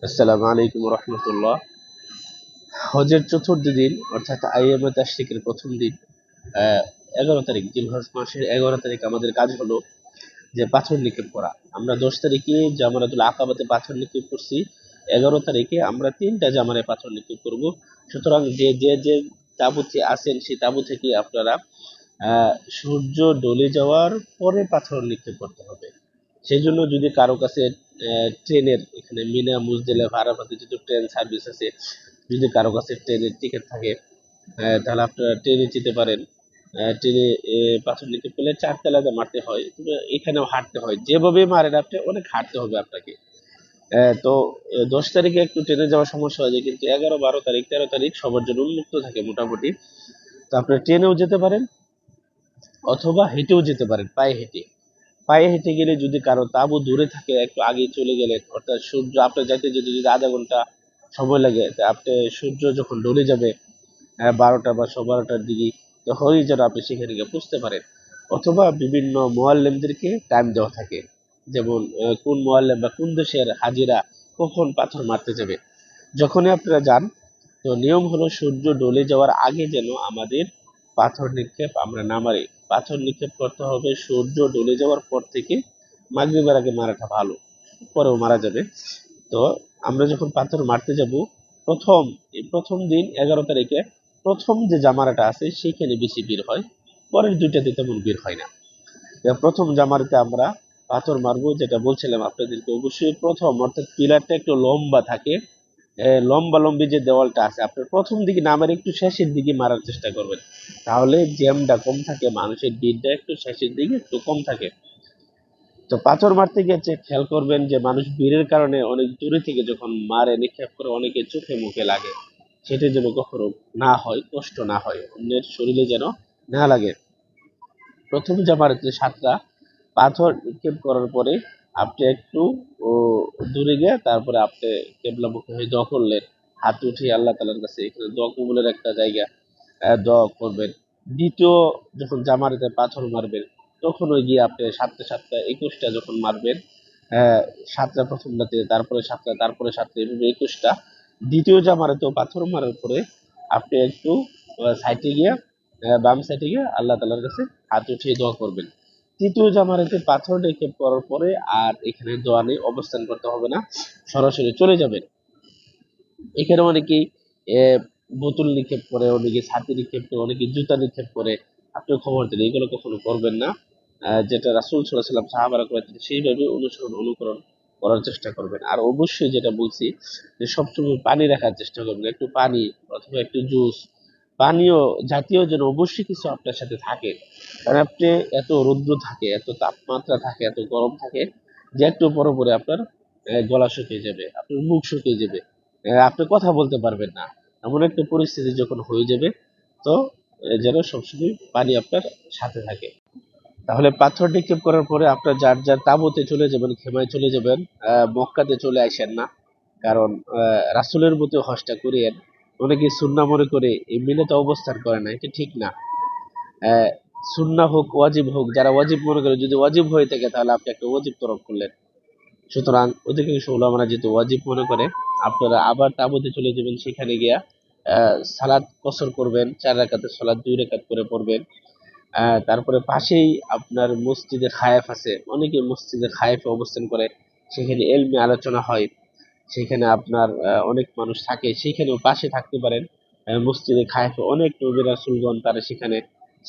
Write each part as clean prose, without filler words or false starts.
আসসালামু আলাইকুম রহমতুল্লাহ। হজের চতুর্থ দিন অর্থাৎ আইয়ামে তাশরিকের প্রথম দিন 11 তারিখ জিলহজ মাসের 11 তারিখ আমাদের কাজ হলো যে পাথর নিক্ষেপ করা। আমরা 10 তারিখে জামারাতুল আকাবাতে পাথর নিক্ষেপ করছি, 11 তারিখে আমরা 3টা জামারে পাথর নিক্ষেপ করব। সুতরাং যে তাঁবুতে আছেন সেই তাঁবু থেকে আপনারা সূর্য ডলে যাওয়ার পরে পাথর নিক্ষেপ করতে হবে। সেই জন্য যদি কারো কাছে ট্রেনের এখানে মিনা মুজদেলিফা আরাফাতে যেহেতু ট্রেন সার্ভিস আছে, যদি কারো কাছে ট্রেনের টিকিট থাকে তাহলে আপনারা ট্রেনে যেতে পারেন। ট্রেনে পাথর নিক্ষেপ করলে 4 তলাতে মারতে হয়, তবে এখানেও হাঁটতে হয়। যেভাবে মারেন আপনি অনেক হাঁটতে হবে আপনাকে। তো 10 তারিখে একটু ট্রেনে যাওয়ার সমস্যা হয় যায়, কিন্তু 11, 12 তারিখ, 13 তারিখ সবার জন্য উন্মুক্ত থাকে মোটামুটি। তো আপনারা ট্রেনেও যেতে পারেন অথবা হেঁটেও যেতে পারেন, পায়ে হেঁটে। পায়ে হেঁটে গেলে যদি কারো তাঁবু দূরে থাকে, একটু আগে চলে গেলেন, অর্থাৎ সূর্য আপনার যাইতে যদি আধা ঘন্টা সময় লাগে, তা আপনি সূর্য যখন ডলে যাবে 12টা বা 12টার দিকে, তখনই যেন আপনি সেখানে গিয়ে পৌঁছতে পারেন। অথবা বিভিন্ন মোয়াল্লেমদেরকে টাইম দেওয়া থাকে, যেমন কোন মোয়াল্লেম বা কোন দেশের হাজিরা কখন পাথর মারতে যাবে। যখনই আপনারা যান, তো নিয়ম হলো সূর্য ডলে যাওয়ার আগে যেন আমাদের পাথর নিক্ষেপ আমরা না মারি। পাথর নিক্ষেপ করতে হবে সূর্য ডলে যাওয়ার পর থেকে। মাগরিবের আগে মারাটা ভালো, পরেও মারা যাবে। তো আমরা যখন পাথর মারতে যাব, প্রথম দিন 11 তারিখে প্রথম যে জামারাটা আছে সেইখানে বেশি ভিড় হয়, পরের দুইটাতে তেমন ভিড় হয় না। প্রথম জামারাতে আমরা পাথর মারবো, যেটা বলছিলাম আপনাদেরকে, অবশ্যই প্রথম অর্থাৎ পিলারটা একটু লম্বা থাকে। লম্বালম্বি যে দেওয়ালটা আছে আপনার প্রথম দিকে না মেরে একটু শেষের দিকে মারার চেষ্টা করবেন, তাহলে জ্যামটা কম থাকে, মানুষের ভিড়টা একটু শেষের দিকে একটু কম থাকে। তো পাথর মারতে গিয়ে খেয়াল করবেন যে মানুষ ভিড়ের কারণে অনেক দূরে থেকে যখন মারে নিক্ষেপ করে অনেকে চোখে মুখে লাগে, সেটা যেন কখনো না হয়, কষ্ট না হয়, অন্যের শরীরে যেন না লাগে। প্রথম জামারাতে 7টা পাথর নিক্ষেপ করার পরে আপনি একটু ও দূরে গিয়ে তারপরে আপনি কেবলামুখী হয়ে দোয়া করলেন, হাত উঠিয়ে আল্লাহ তাআলার কাছে, এখানে দোয়া কবুলের একটা জায়গা, দোয়া করবেন। দ্বিতীয় যখন জামারাতে পাথর মারবেন, তখন ওই গিয়ে আপনি 7টা 7টা 21টা যখন মারবেন, 7টা প্রথমটাতে, তারপরে 7টা, তারপরে 7টা, এভাবে 21টা। দ্বিতীয় জামারাতেও পাথর মারার পরে আপনি একটু সাইডে গিয়ে, বাম সাইডে গিয়ে আল্লাহ তাআলার কাছে হাত উঠিয়ে দোয়া করবেন। তৃতীয় জামারাতে পাথর নিক্ষেপ করার পরে আর এখানে দোয়া নেই, অবস্থান করতে হবে না, সরাসরি চলে যাবেন। এখানে অনেকেই বোতল নিক্ষেপ করে, অনেকে ছাতি নিক্ষেপ করে, অনেকে জুতা নিক্ষেপ করে। আপনি খবর দিন, এগুলো কখনো করবেন না। যেটা রাসূল সাল্লাল্লাহু আলাইহি ওয়াসাল্লাম সাহাবারা করেছেন সেইভাবে অনুকরণ করার চেষ্টা করবেন। আর অবশ্যই যেটা বলছি যে সবসময় পানি রাখার চেষ্টা করবেন, একটু পানি অথবা একটু জুস, পানীয় জাতীয় যেন অবশ্যই কিছু আপনার সাথে থাকে। কারণ আপনি এত রৌদ্র থাকে, এত তাপমাত্রা থাকে, এত গরম থাকে, যে একটু পরে পরে আপনার গলা শুকিয়ে যাবে, আপনার মুখ শুকিয়ে যাবে, আপনি কথা বলতে পারবেন না, এমন একটা পরিস্থিতি যখন হয়ে যাবে। তো যেন সবসময় পানি আপনার সাথে থাকে। তাহলে পাথর নিক্ষেপ করার পরে আপনার যার যার তাঁবুতে চলে যাবেন, খেমায় চলে যাবেন। মক্কাতে চলে আসেন না, কারণ রাসূলের মতো হজটা করিয়েন। অনেকে সুন্নাহ মনে করে এই মিনাতে অবস্থান করে না, এটা ঠিক না। আহ, সুন্নাহ হোক ওয়াজিব হোক, যারা ওয়াজিব মনে করে, যদি ওয়াজিব হয়ে থাকে তাহলে আপনি একটা ওয়াজিব তরক করলেন। সুতরাং অধিকাংশ উলামারা যেহেতু ওয়াজিব মনে করে, আপনারা আবার তাঁবুতে চলে যাবেন, সেখানে গিয়া সালাত কসর করবেন, 4 রাকাতের সালাত 2 রাকাত করে পড়বেন। তারপরে পাশেই আপনার মসজিদে খায়েফ আছে, অনেকে মসজিদে খায়েফে অবস্থান করে, সেখানে এলমি আলোচনা হয়, সেখানে আপনার অনেক মানুষ থাকে, সেখানেও পাশে থাকতে পারেন। মসজিদে খায়েফে অনেক নবী রাসূলগণ তারা সেখানে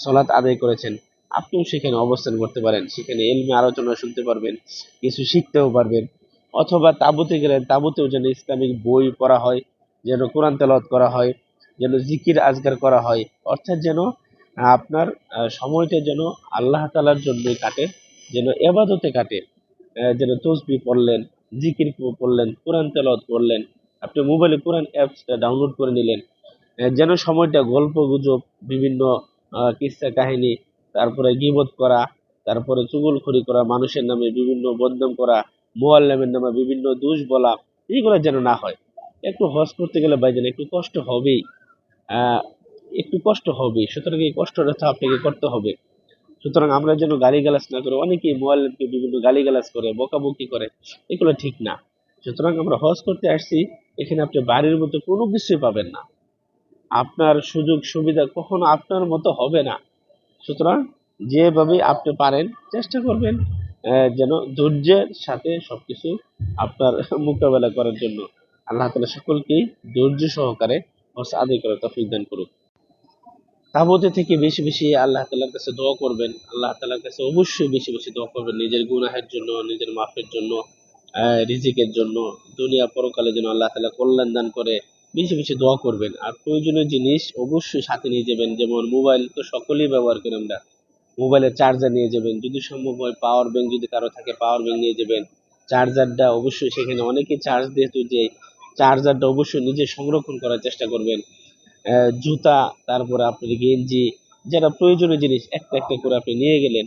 সলাত আদায় করেছেন, আপনিও সেখানে অবস্থান করতে পারেন, সেখানে এলমি আলোচনা শুনতে পারবেন, কিছু শিখতেও পারবেন। অথবা তাঁবুতে গেলেন, তাঁবুতেও যেন ইসলামিক বই পড়া হয়, যেন কোরআন তেলাওয়াত করা হয়, যেন জিকির আজগার করা হয়, অর্থাৎ যেন আপনার সময়টা যেন আল্লাহ তাআলার জন্যই কাটে, যেন এবাদতে কাটে। যেন তসবিহ পড়লেন, জিকির পড়লেন, কোরআন তেলাওয়াত করলেন, আপনি মোবাইলে কোরআন অ্যাপসটা ডাউনলোড করে নিলেন। যেন সময়টা গল্প গুজব, বিভিন্ন কিস্সা কাহিনী, তারপরে গীবত করা, তারপরে চুগলখড়ি করা, মানুষের নামে বিভিন্ন বদনাম করা, মুআল্লিমের নামে বিভিন্ন দোষ বলা, এগুলো যেন না হয়। একটু হজ করতে গেলে ভাইজান একটু কষ্ট হবেই, আহ একটু কষ্ট হবেই, সুতরাং এই কষ্টটা তো আপনাকে করতে হবে। সুতরাং আমরা যেন গালিগালাজ না করে, অনেকেই মুআল্লিমকে বিভিন্ন গালিগালাজ করে, বকাবকি করে, এগুলো ঠিক না। সুতরাং আমরা হজ করতে আসছি, এখানে আপনি বাড়ির মতো কোনো কিছুই পাবেন না। আপনার সুযোগ সুবিধা কখনো আপনার মতো হবে না। সুতরাং যেভাবে আপনি পারেন চেষ্টা করবেন যেন ধৈর্যের সাথে সবকিছু আপনার মোকাবেলা করার জন্য। আল্লাহ তাআলা সকলকেই ধৈর্য সহকারে হজ আদায় করার তৌফিক দান করুক। তাবুতে থেকে বেশি বেশি আল্লাহ তাআলার কাছে দোয়া করবেন। আল্লাহ তাআলার কাছে অবশ্যই বেশি বেশি দোয়া করবেন নিজের গুনাহের জন্য, নিজের মাফের জন্য, রিজিকের জন্য, দুনিয়া পরকালে যেন আল্লাহ তাআলা কল্যাণ দান করে। বেশি বেশি দোয়া করবেন। আর প্রয়োজনীয় জিনিস অবশ্যই সাথে নিয়ে যাবেন, যেমন মোবাইল তো সকলেই ব্যবহার করি আমরা। মোবাইলের চার্জার নিয়ে যাবেন, যদি সম্ভব হয় পাওয়ার ব্যাংক যদি কারো থাকে পাওয়ার ব্যাংক নিয়ে যাবেন। চার্জারটা অবশ্যই, সেখানে অনেকে চার্জ যেহেতু দেয়, চার্জারটা অবশ্যই নিজে সংরক্ষণ করার চেষ্টা করবেন। জুতা, তারপরে আপনার গেঞ্জি, যারা প্রয়োজনীয় জিনিস একটা একটা করে আপনি নিয়ে গেলেন।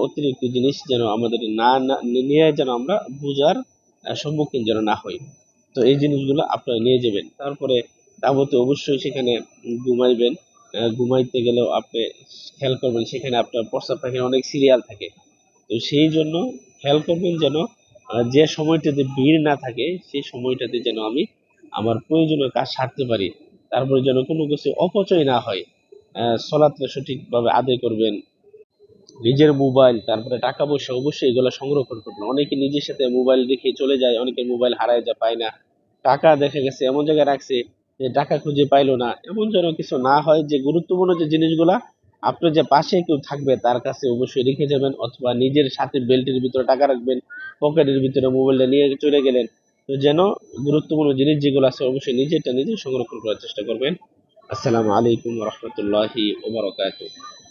অতিরিক্ত জিনিস যেন আমাদের না নিয়ে যেন আমরা বোঝার সম্মুখীন যেন না হই। তো এই জিনিসগুলো আপনারা নিয়ে যাবেন। তারপরে তাবুতে অবশ্যই সেখানে ঘুমাইবেন। ঘুমাইতে গেলেও আপনি খেয়াল করবেন সেখানে আপনার প্রস্রাব পায়খানার অনেক সিরিয়াল থাকে। তো সেই জন্য খেয়াল করবেন যেন যে সময়টাতে ভিড় না থাকে সেই সময়টাতে যেন আমি আমার প্রয়োজনীয় কাজ সারতে পারি। তারপরে যেন কোনো কিছু অপচয় না হয়। সলাৎটা সঠিকভাবে আদায় করবেন। নিজের মোবাইল, তারপরে টাকা পয়সা অবশ্যই এগুলো সংরক্ষণ করবেন। অনেকে নিজের সাথে মোবাইল রেখে চলে যায়, অনেকের মোবাইল হারায় যায়, পায় না। টাকা দেখা গেছে এমন জায়গায় রাখছে যে টাকা খুঁজে পাইলো না। এমন যেন কিছু না হয়। যে গুরুত্বপূর্ণ যে জিনিসগুলা আপনার যে পাশে কেউ থাকবে তার কাছে অবশ্যই রেখে যাবেন, অথবা নিজের সাথে বেল্টের ভিতরে টাকা রাখবেন, পকেটের ভিতরে মোবাইলটা নিয়ে চলে গেলেন। তো যেন গুরুত্বপূর্ণ জিনিস যেগুলো আছে অবশ্যই নিজেরটা নিজে সংরক্ষণ করার চেষ্টা করবেন। আসসালামু আলাইকুম রহমতুল্লাহি ওয়া বারাকাতুহু।